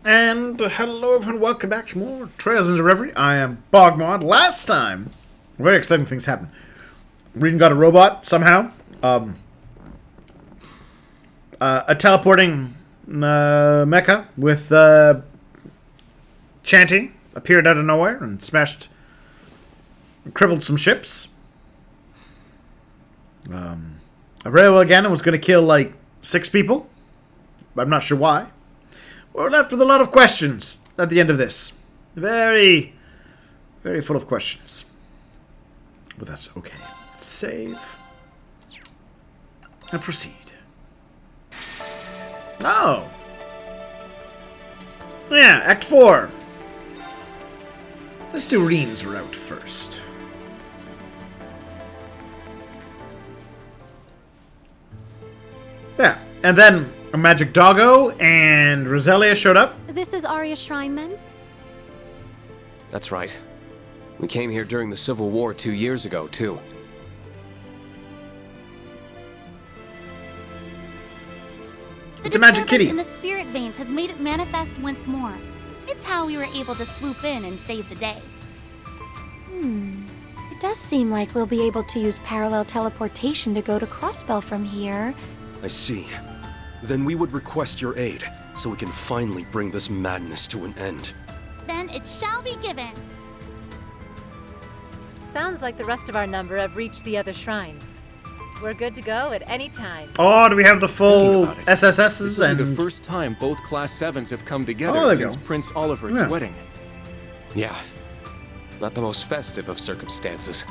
And hello everyone, welcome back to more Trails into Reverie. I am BogMod. Last time, very exciting things happened. Regan got a robot somehow. A teleporting mecha with chanting appeared out of nowhere and crippled some ships. A railway again was going to kill like 6 people. I'm not sure why. We're left with a lot of questions at the end of this. Very, very full of questions. But that's okay. Save. And proceed. Oh. Yeah, Act 4. Let's do Reen's route first. Yeah, and then a magic doggo and Roselia showed up. This is Arya's shrine, then? That's right. We came here during the Civil War 2 years ago, too. It's a magic kitty. In the spirit veins has made it manifest once more. It's how we were able to swoop in and save the day. It does seem like we'll be able to use parallel teleportation to go to Crossbell from here. I see. Then we would request your aid, so we can finally bring this madness to an end. Then it shall be given. Sounds like the rest of our number have reached the other shrines. We're good to go at any time. Oh, do we have the full SSSs? It's only the first time both Class 7s have come together since Prince Oliver's wedding. Yeah. Not the most festive of circumstances,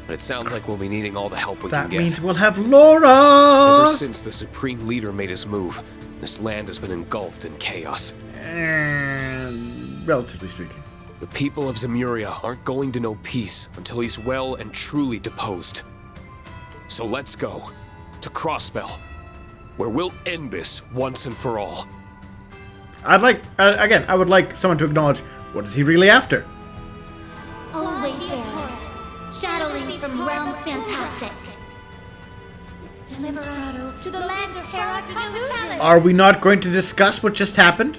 but it sounds like we'll be needing all the help we can get. That means we'll have Laura! Ever since the Supreme Leader made his move, this land has been engulfed in chaos. And relatively speaking. The people of Zemuria aren't going to know peace until he's well and truly deposed. So let's go to Crossbell, where we'll end this once and for all. I'd like, again, I would like someone to acknowledge, what is he really after? Oh, wayfarers, shadowlings from realms fantastic. Deliver us to the land of Terra Illusion. Are we not going to discuss what just happened?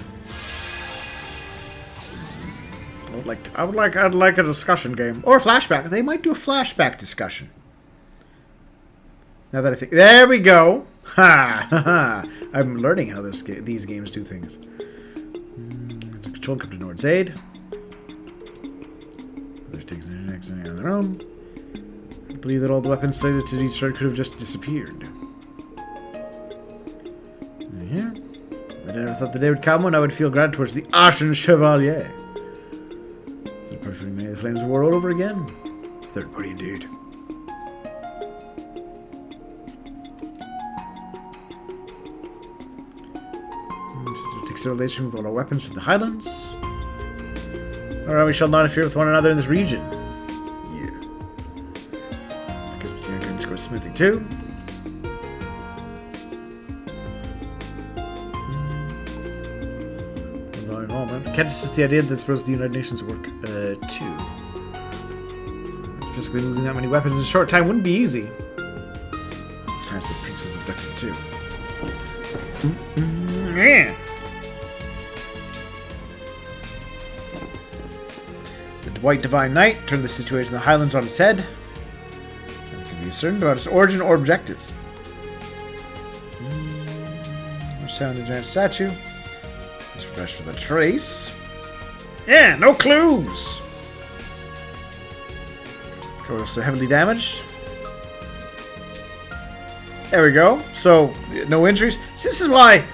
I'd like a discussion game. Or a flashback. They might do a flashback discussion. Now that I think... There we go! Ha! Ha ha! I'm learning how these games do things. The control come to Nord's aid. Others take the next on their own. I believe that all the weapons slated to be destroyed could have just disappeared. Here. I never thought the day would come when I would feel gratitude towards the Ashen Chevalier. Third party for many of the flames of war all over again. Third party indeed. Relation with all our weapons from the Highlands. Alright, we shall not interfere with one another in this region. Yeah. Because we can score smoothly too. Can't dismiss the idea that suppose the United Nations work too. Physically moving that many weapons in a short time wouldn't be easy. As far as the prince was abducted too. Yeah. White Divine Knight turned the situation in the Highlands on its head. Nothing can be certain about its origin or objectives. Much time in the giant statue. Let's refresh for the trace. Yeah, no clues! Course, heavily damaged. There we go. So, no injuries. See, this is why...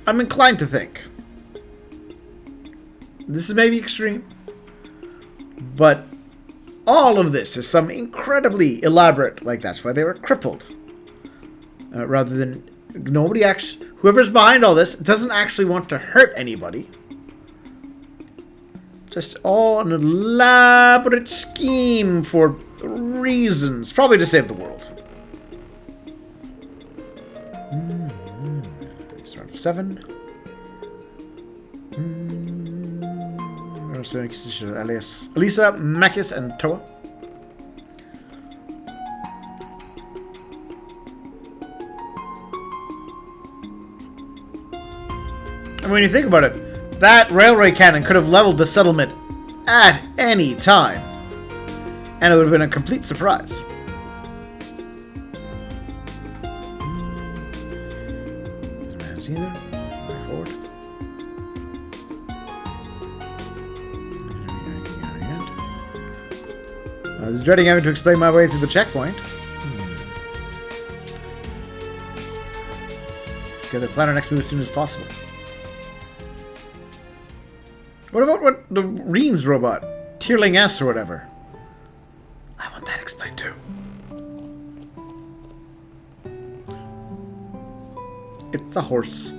I'm inclined to think. This is maybe extreme. But all of this is some incredibly elaborate, like that's why they were crippled. Rather than nobody actually, whoever's behind all this doesn't actually want to hurt anybody. Just all an elaborate scheme for reasons, probably to save the world. Start of 7. Elisa, Makis, and Toa. And when you think about it, that railway cannon could have leveled the settlement at any time. And it would have been a complete surprise. Either. Going forward. I was dreading having to explain my way through the checkpoint. Okay, plan our next move as soon as possible. What about the Reams robot? Tierling S or whatever. I want that explained too. It's a horse.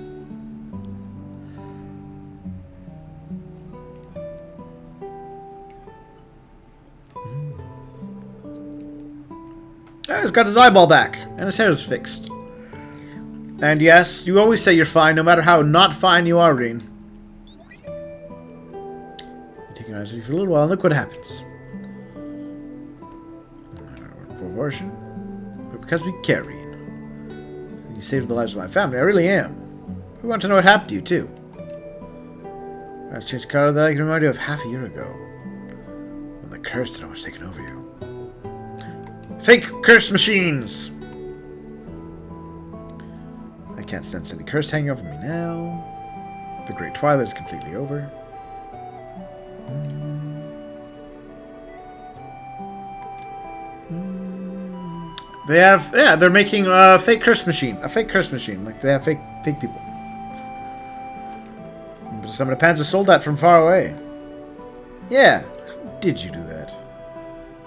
He's got his eyeball back, and his hair is fixed. And yes, you always say you're fine, no matter how not fine you are, Reen. You take it easy for a little while, and look what happens. Proportion. But because we care, Reen. You saved the lives of my family. I really am. We want to know what happened to you, too. I was changed color that I can remind you of half a year ago. When the curse had almost taken over you. Fake curse machines! I can't sense any curse hanging over me now. The Great Twilight is completely over. They have, yeah, they're making a fake curse machine. A fake curse machine. Like, they have fake people. But some of the Panzers sold that from far away. Yeah. How did you do that?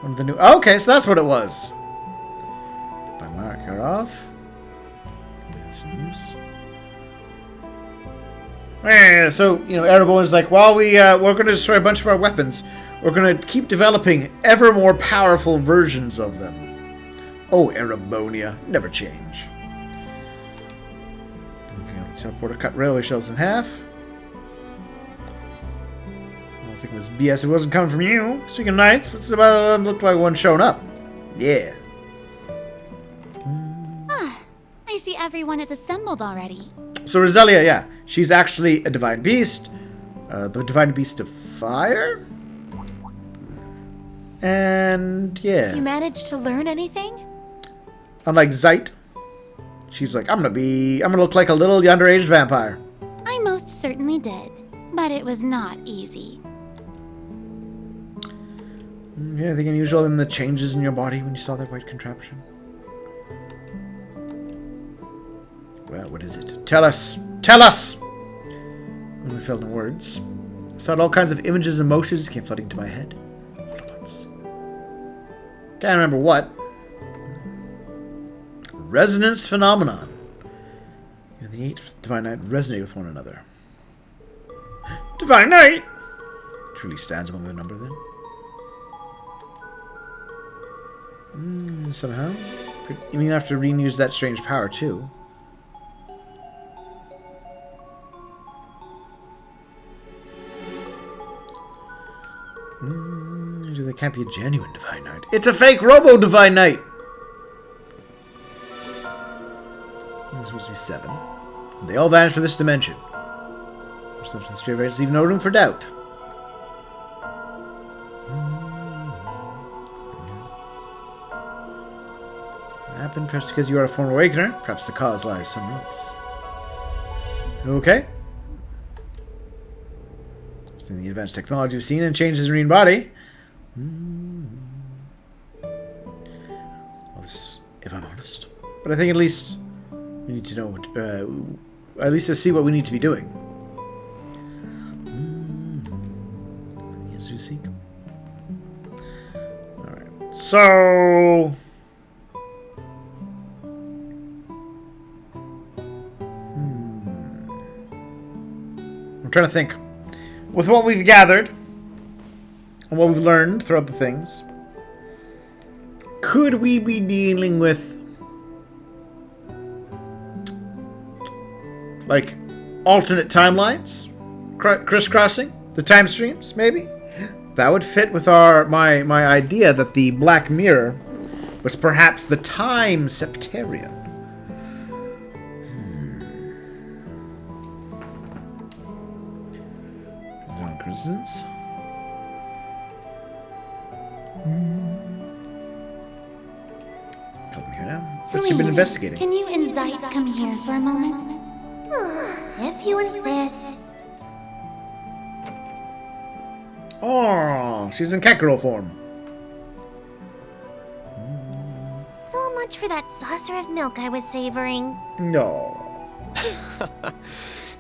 One of the new... Oh, okay, so that's what it was. By marker off. Yeah, so, you know, Erebor is like, while we're going to destroy a bunch of our weapons, we're going to keep developing ever more powerful versions of them. Oh, Erebonia, never change. Okay, let's teleporter cut railway shells in half. I don't think it was BS. It wasn't coming from you. Speaking of knights, what's about looked like one showing up? Yeah. Ah, I see everyone is assembled already. So Roselia, yeah, she's actually a divine beast, the divine beast of fire. And yeah. You managed to learn anything? Unlike Zeit, she's like, I'm gonna look like a little underage vampire. I most certainly did, but it was not easy. Yeah, anything unusual in the changes in your body when you saw that white contraption? Well, what is it? Tell us! Tell us! I felt no words. I saw all kinds of images and emotions came flooding to my head. All at once. Can't remember what. Resonance phenomenon. And the 8 Divine Knight resonate with one another. Divine Knight! Truly stands among the number then. Somehow. You mean have to reuse that strange power too? They can't be a genuine Divine Knight. It's a fake Robo Divine Knight! There's supposed to be 7. They all vanish for this dimension. There's stuff in the spirit range, leave no room for doubt. What happened? Perhaps because you are a former awakener. Perhaps the cause lies somewhere else. Okay. In the advanced technology we've seen and changed his marine body. Well, this is, if I'm honest. But I think at least we need to know what, at least to see what we need to be doing. As we seek. Alright. So I'm trying to think. With what we've gathered and what we've learned throughout the things, could we be dealing with like alternate timelines, crisscrossing the time streams? Maybe that would fit with my idea that the Black Mirror was perhaps the Time Septarian. citizens. Come here now. What you been investigating? Can you and Zeit come here for a moment? If you insist. Oh, she's in cat girl form. So much for that saucer of milk I was savoring. No.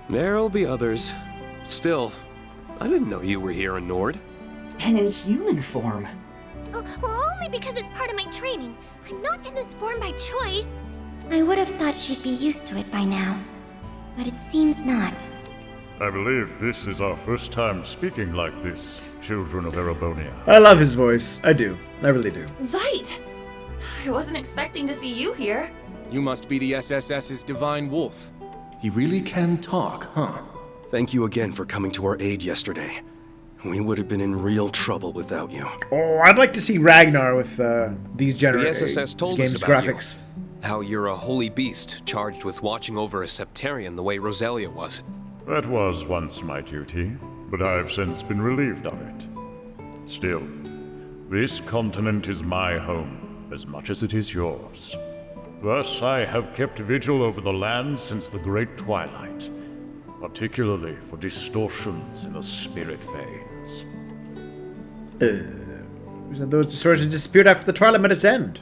There'll be others. Still, I didn't know you were here in Nord. And in human form. Well, only because it's part of my training. I'm not in this form by choice. I would have thought she'd be used to it by now, but it seems not. I believe this is our first time speaking like this, children of Erebonia. I love his voice. I do. I really do. Zeit! I wasn't expecting to see you here. You must be the SSS's Divine Wolf. He really can talk, huh? Thank you again for coming to our aid yesterday. We would have been in real trouble without you. Oh, I'd like to see Ragnar with these The games SSS told us about graphics. you. How you're a holy beast charged with watching over a Septarian the way Rosalia was. That was once my duty, but I've since been relieved of it. Still, this continent is my home, as much as it is yours. Thus, I have kept vigil over the land since the Great Twilight, particularly for distortions in the spirit veins. Those distortions disappeared after the Twilight met its end.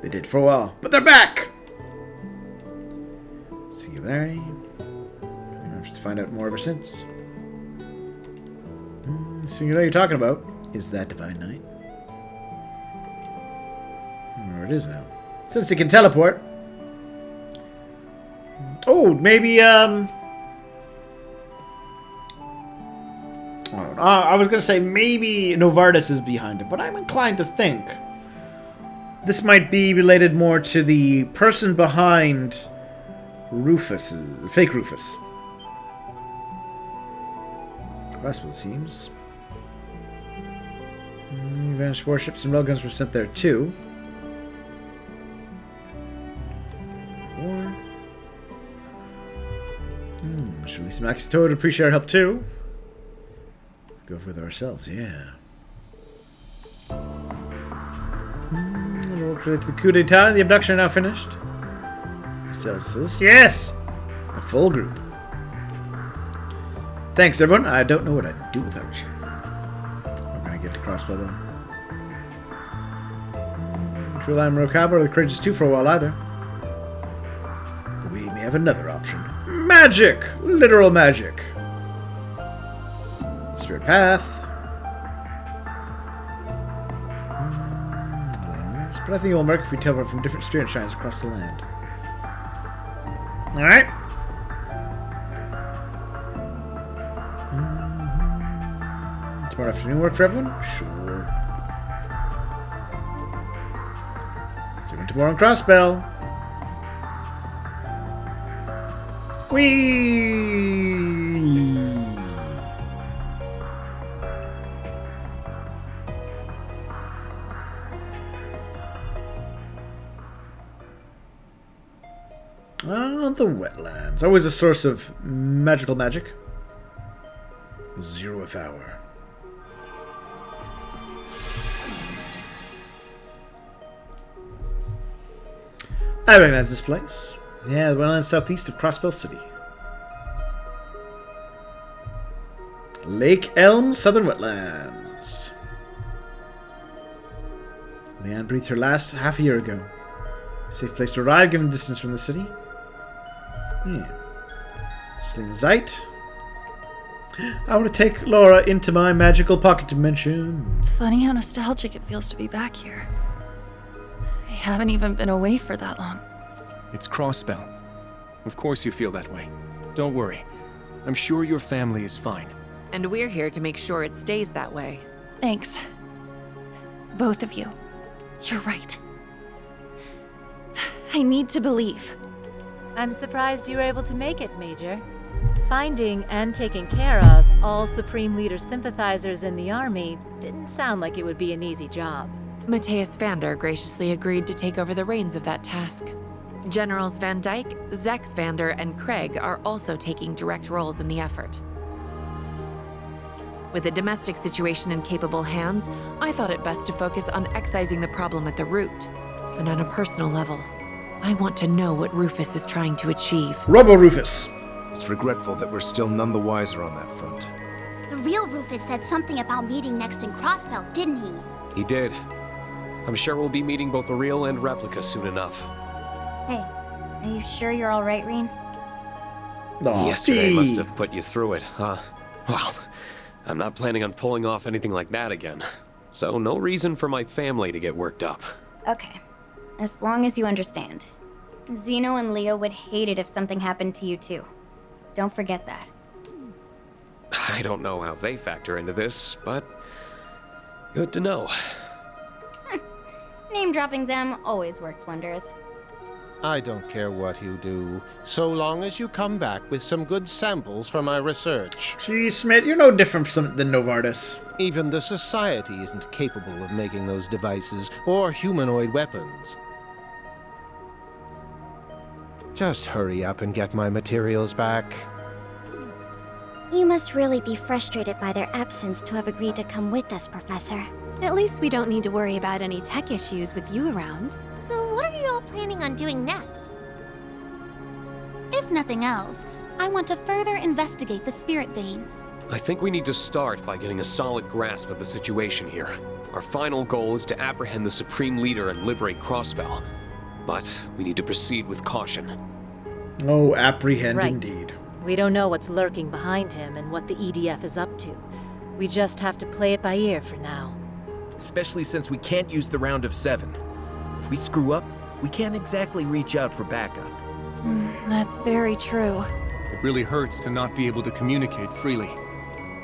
They did for a while, but they're back! Singularity. I've just find out more ever since. The singularity you're talking about is that Divine Knight. I don't know where it is now. Since it can teleport. Oh, maybe, I was gonna say maybe Novartis is behind it, but I'm inclined to think this might be related more to the person behind Rufus, fake Rufus. That's what it seems. Vanished warships and railguns were sent there too. War. Should release some Max Toad. Appreciate our help too. Go with ourselves, yeah. Work related to the coup d'etat. The abduction are now finished. So this, yes, the full group. Thanks, everyone. I don't know what I'd do without you. I'm gonna get to Crossbow though. True Line Rocaba or the Courageous 2 for a while either. But we may have another option. Magic! Literal magic. Spirit Path. But I think it will work if we teleport from different spirit shrines across the land. Alright. Tomorrow afternoon work for everyone? Sure. See you tomorrow on Crossbell. Whee! The wetlands. Always a source of magical magic. 0th hour. I recognize this place. Yeah, the wetlands southeast of Crossbell City. Lake Elm, Southern Wetlands. Leanne breathed her last half a year ago. Safe place to arrive given distance from the city. Yeah. Sling Zeit. I want to take Laura into my magical pocket dimension. It's funny how nostalgic it feels to be back here. I haven't even been away for that long. It's Crossbell. Of course you feel that way. Don't worry. I'm sure your family is fine. And we're here to make sure it stays that way. Thanks. Both of you. You're right. I need to believe. I'm surprised you were able to make it, Major. Finding and taking care of all Supreme Leader sympathizers in the army didn't sound like it would be an easy job. Matthias Vander graciously agreed to take over the reins of that task. Generals Van Dyke, Zex Vander, and Craig are also taking direct roles in the effort. With the domestic situation in capable hands, I thought it best to focus on excising the problem at the root. And on a personal level, I want to know what Rufus is trying to achieve. Robo Rufus. It's regretful that we're still none the wiser on that front. The real Rufus said something about meeting next in Crossbell, didn't he? He did. I'm sure we'll be meeting both the real and replica soon enough. Hey, are you sure you're alright, Reen? Yesterday must have put you through it, huh? Well, I'm not planning on pulling off anything like that again. So no reason for my family to get worked up. Okay. As long as you understand. Zeno and Leo would hate it if something happened to you too. Don't forget that. I don't know how they factor into this, but good to know. Name dropping them always works wonders. I don't care what you do, so long as you come back with some good samples for my research. Gee, Smith, you're no different than Novartis. Even the Society isn't capable of making those devices, or humanoid weapons. Just hurry up and get my materials back. You must really be frustrated by their absence to have agreed to come with us, Professor. At least we don't need to worry about any tech issues with you around. So what are you all planning on doing next? If nothing else, I want to further investigate the spirit veins. I think we need to start by getting a solid grasp of the situation here. Our final goal is to apprehend the Supreme Leader and liberate Crossbell. But we need to proceed with caution. Oh, apprehend Right. indeed. We don't know what's lurking behind him and what the EDF is up to. We just have to play it by ear for now. Especially since we can't use the round of 7. If we screw up, we can't exactly reach out for backup. That's very true. It really hurts to not be able to communicate freely.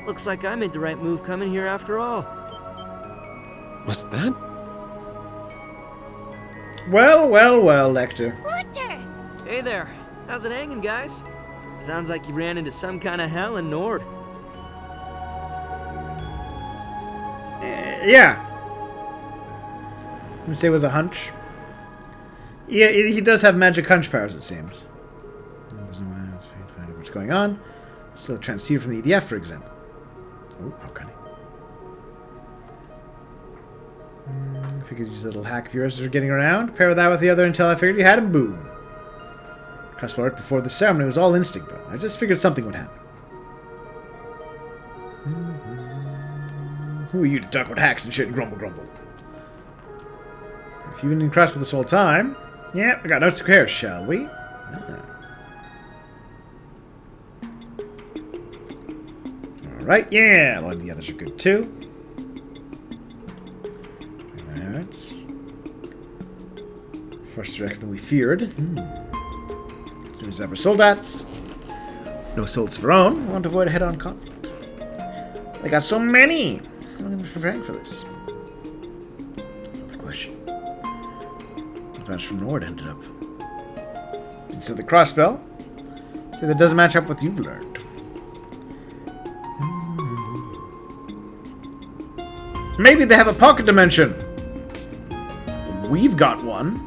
Looks like I made the right move coming here after all. Was that? Well, well, well, Lecter. Lecter! Hey there. How's it hanging, guys? Sounds like you ran into some kind of hell in Nord. Yeah. Let me say it was a hunch. Yeah, he does have magic hunch powers, it seems. There's no way to find out what's going on. Still a transceiver from the EDF, for example. Oh, how cunning. If you could use a little hack of yours for getting around, pair that with the other intel I figured you had, and boom. Crossbell right before the ceremony was all instinct, though. I just figured something would happen. Who are you to talk about hacks and shit and grumble? If you've been in Crossbell this whole time, yeah, we got notes to compare, shall we? Alright, yeah, a lot of the others are good too. Alright. First direction than we feared. As soon as ever soldats. No solds of our own. We want to avoid a head-on conflict. They got so many. I'm going to be preparing for this. Another question. Advance from Nord ended up. And so the Crossbell. Say that doesn't match up with what you've learned. Maybe they have a pocket dimension. We've got one.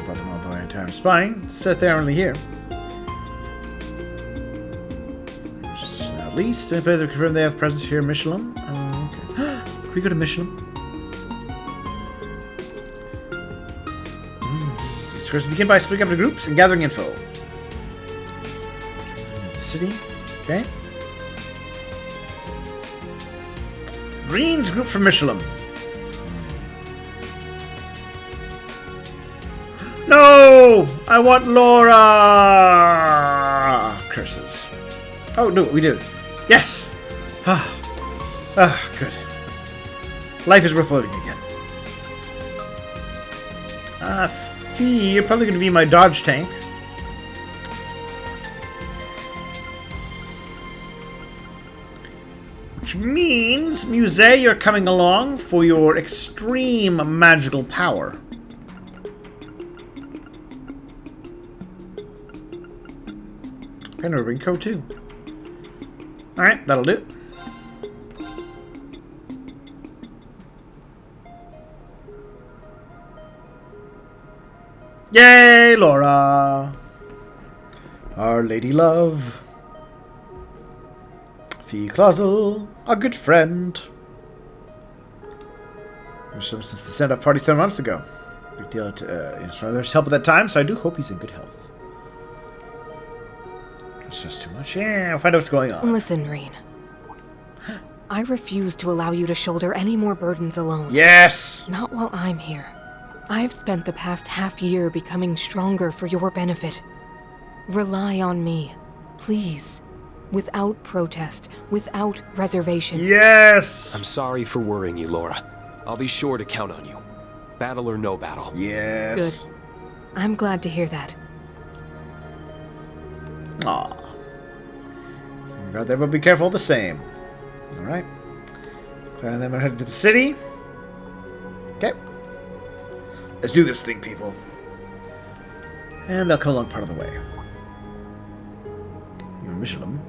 About them all the way entire spine. Set there only here. At least, any players have confirmed they have presence here in Michelin. Okay. Can we go to Michelin? These courses begin by splitting up into groups and gathering info. City. Okay. Green's group from Michelin. No! I want Laura! Curses. Oh, no, we did. Yes! Good. Life is worth living again. Fee, you're probably going to be my dodge tank. Which means, Muse, you're coming along for your extreme magical power. And a ring code too. Alright, that'll do. Yay, Laura! Our lady love. Fee Clausel, a good friend. Since the stand-up party 7 months ago. Big deal. There's help at that time, so I do hope he's in good health. It's just too much. Yeah, I'll find out what's going on. Listen, Rean. I refuse to allow you to shoulder any more burdens alone. Yes! Not while I'm here. I've spent the past half year becoming stronger for your benefit. Rely on me, please. Without protest, without reservation. Yes! I'm sorry for worrying you, Laura. I'll be sure to count on you. Battle or no battle. Yes. Good. I'm glad to hear that. Aw. God, there, but be careful the same. Alright. Clara and them are headed to the city. Okay. Let's do this thing, people. And they'll come along part of the way. You're Michelin.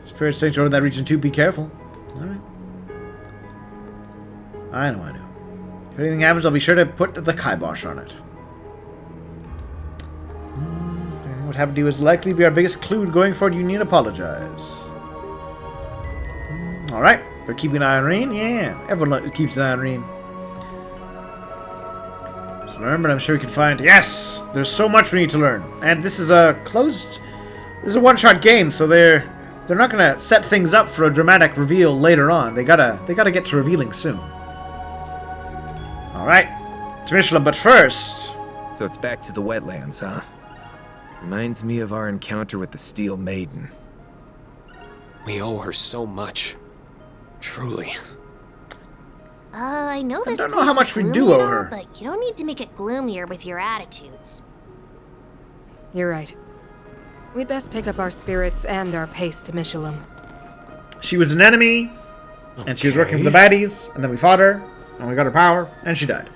Spirits take over that region too, be careful. Alright. I know. If anything happens, I'll be sure to put the kibosh on it. What happened to you is likely to be our biggest clue going forward. You need to apologize. Alright. They're keeping an eye on Rean? Yeah. Everyone keeps an eye on Rean. So remember, I'm sure we can find... Yes! There's so much we need to learn. And this is a closed... This is a one-shot game, so they're not gonna set things up for a dramatic reveal later on. They gotta get to revealing soon. Alright. To Michelin, but first... So it's back to the wetlands, huh? Reminds me of our encounter with the Steel Maiden. We owe her so much. Truly. I know this I don't know place how much is we gloomy do and owe all, her. but you don't need to make it gloomier with your attitudes. You're right. We'd best pick up our spirits and our pace to Michelin. She was an enemy, and she was working for the baddies, and then we fought her, and we got her power, and she died.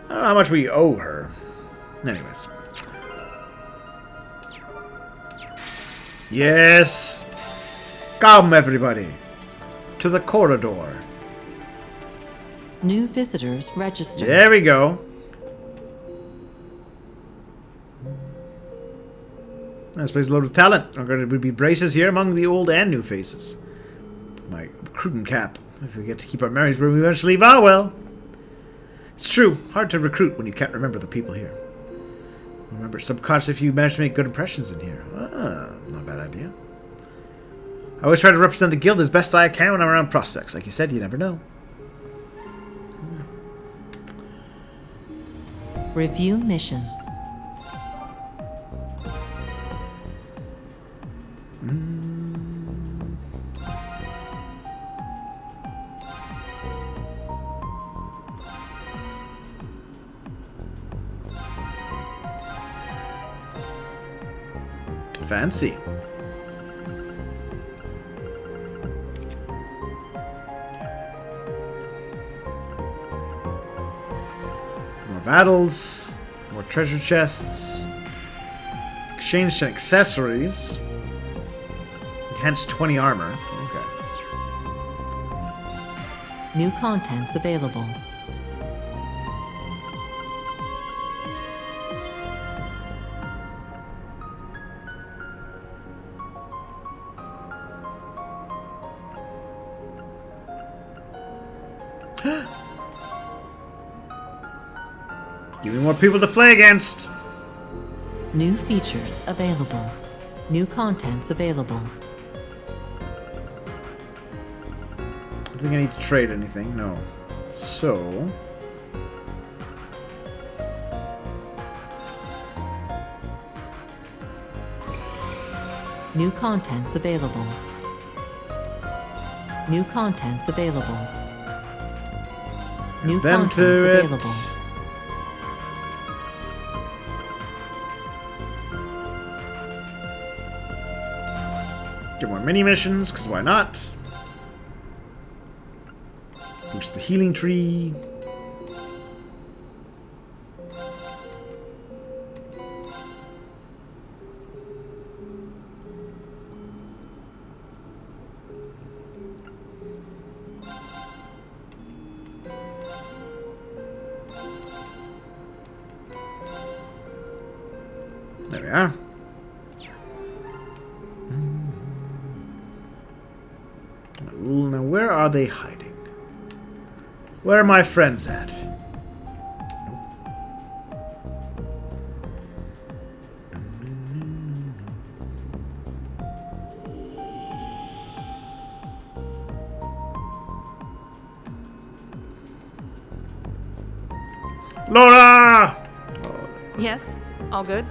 I don't know how much we owe her. Anyways. Yes! Come, everybody! To the corridor. New visitors registered. There we go. This place is loaded with talent. There would be braces here among the old and new faces. My recruiting cap. If we get to keep our memories where we eventually leave, well. It's true. Hard to recruit when you can't remember the people here. Remember, subconsciously, if you manage to make good impressions in here. Ah, not a bad idea. I always try to represent the guild as best I can when I'm around prospects. Like you said, you never know. Review missions. Fancy. More battles, more treasure chests, exchange and accessories, enhanced 20 armor. Okay. New contents available. Give me more people to play against. New features available. New contents available. I don't think I need to trade anything. No. So... New contents available. New contents available. New Them contents to it. available. Get more mini missions, because why not? Boost the healing tree. There we are. they hiding? Where are my friends at? Laura! Yes? All good?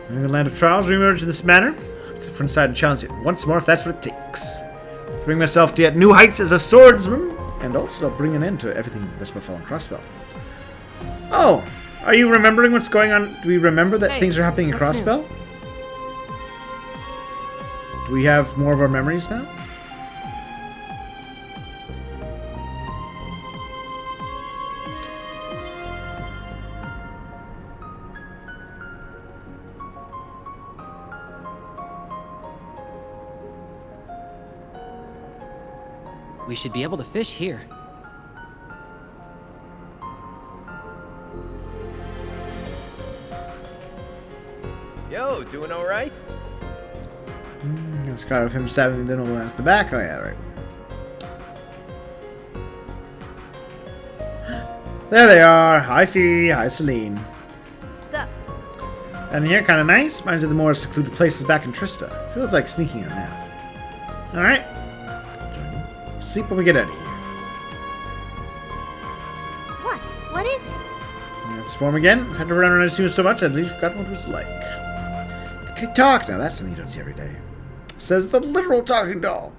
In the land of trials, we emerge in this manner. Step from inside and challenge it once more if that's what it takes. To bring myself to yet new heights as a swordsman, and also bring an end to everything that's befallen Crossbell. Oh, are you remembering what's going on? Do we remember that things are happening in Crossbell? Do we have more of our memories now? We should be able to fish here. Yo, doing all right? It's kind of him stabbing the noble against the back. Oh yeah, right. There they are. Hi Fee. Hi Celine. What's up? And here, kind of nice. Reminds me of the more secluded places back in Trista. Feels like sneaking out now. All right. Sleep when we get out of here. What? What is it? Let's form again. I've had to run around as soon as so much, I'd least forgotten what it was like. They can talk now. That's something you don't see every day. Says the literal talking doll.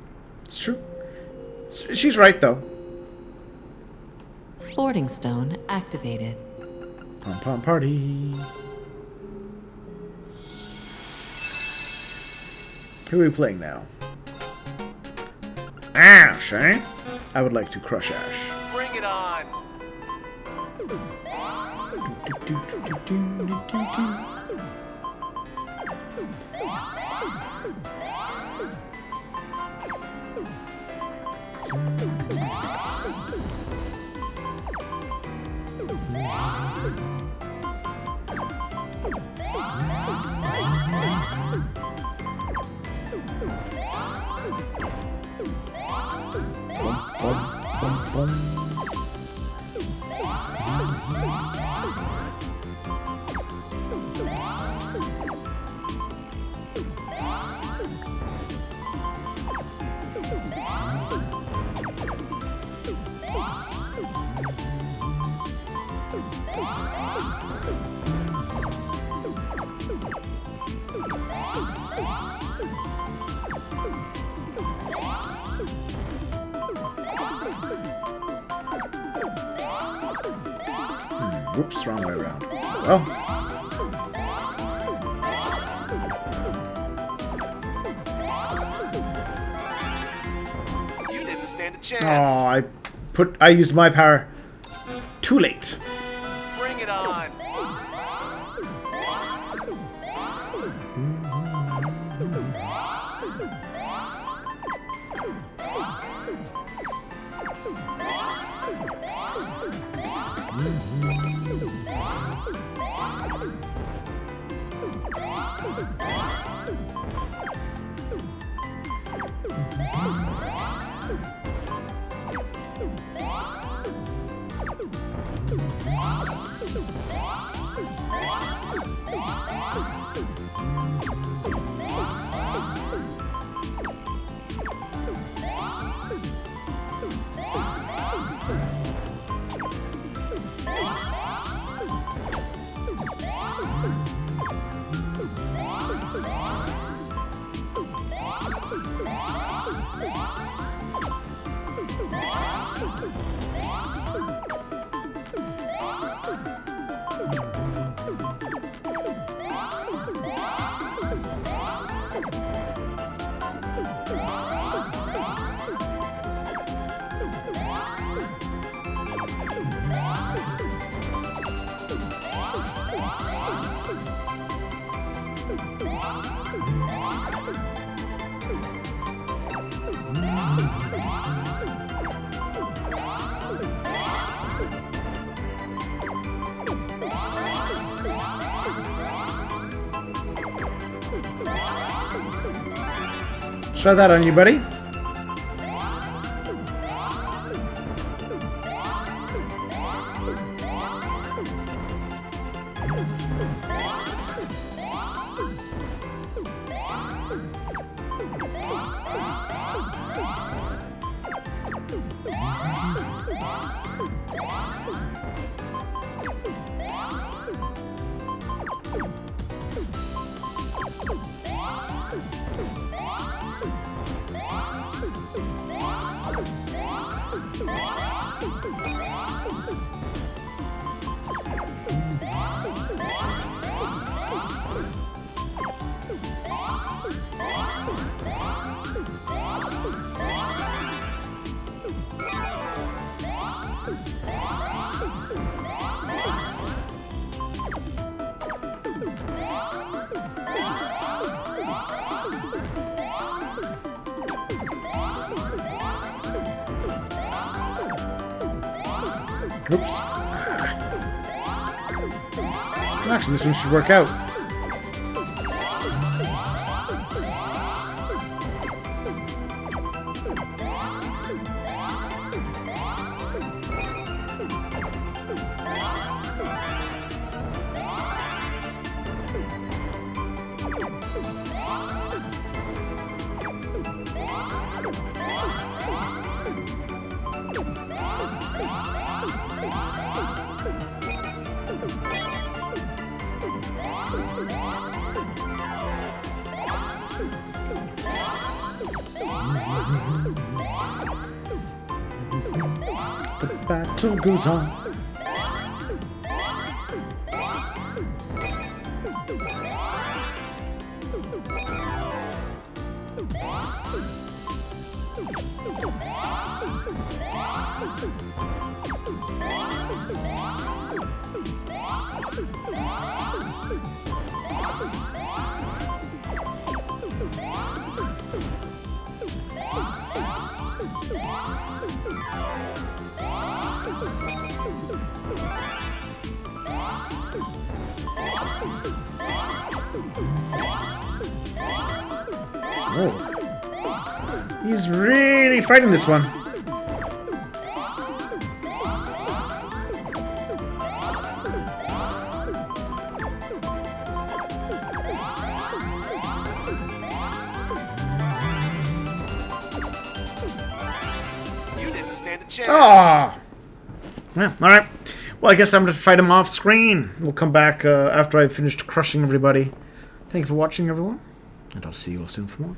It's true. She's right, though. Sporting stone activated. Pom pom party. Who are we playing now? Ash, eh? I would like to crush Ash. Bring it on! Whoops, wrong way around. Well. You didn't stand a chance. Oh, I used my power too late. Bring it on. Try that on you, buddy. Oops. Actually, this one should work out. The battle goes on. Oh. He's really fighting this one. You didn't stand a chance. Ah. Yeah, alright. Well, I guess I'm going to fight him off screen. We'll come back after I've finished crushing everybody. Thank you for watching, everyone. And I'll see you all soon for more.